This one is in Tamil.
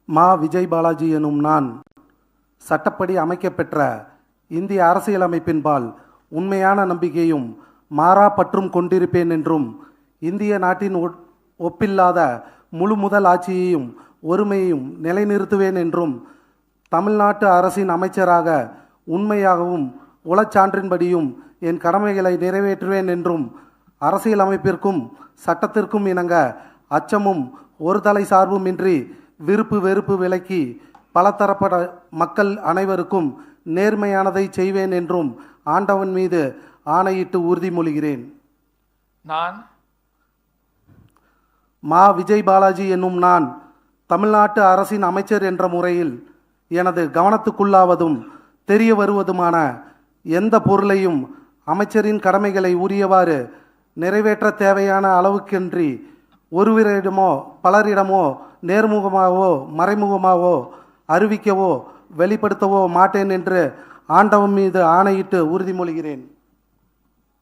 மா. விஜய் பாலாஜி எனும் நான் சட்டப்படி அமைக்கப்பெற்ற இந்திய அரசியலமைப்பின்பால் உண்மையான நம்பிக்கையும் மாறா பற்றும் கொண்டிருப்பேன் என்றும், இந்திய நாட்டின் ஒப்பில்லாத முழு முதல் ஆட்சியையும் ஒருமையையும் நிலைநிறுத்துவேன் என்றும், தமிழ்நாட்டு அரசின் அமைச்சராக உண்மையாகவும் உளச்சான்றின்படியும் என் கடமைகளை நிறைவேற்றுவேன் என்றும், அரசியலமைப்பிற்கும் சட்டத்திற்கும் இணங்க அச்சமும் ஒரு தலை சார்புமின்றி விருப்பு வெறுப்பு விலக்கி பலதரப்பட்ட மக்கள் அனைவருக்கும் நேர்மையானதை செய்வேன் என்றும் ஆண்டவன் மீது ஆணையிட்டு உறுதிமொழிகிறேன். நான் மா. விஜய் பாலாஜி என்னும் நான் தமிழ்நாட்டு அரசின் அமைச்சர் என்ற முறையில் எனது கவனத்துக்குள்ளாவதும் தெரிய வருவதுமான எந்த பொருளையும் அமைச்சரின் கடமைகளை உரியவாறு நிறைவேற்ற தேவையான அளவுக்கின்றி ஒருவரிடமோ பலரிடமோ நேர்முகமாகவோ மறைமுகமாகவோ அறிவிக்கவோ வெளிப்படுத்தவோ மாட்டேன் என்று ஆண்டவன் மீது ஆணையிட்டு உறுதிமொழிகிறேன்.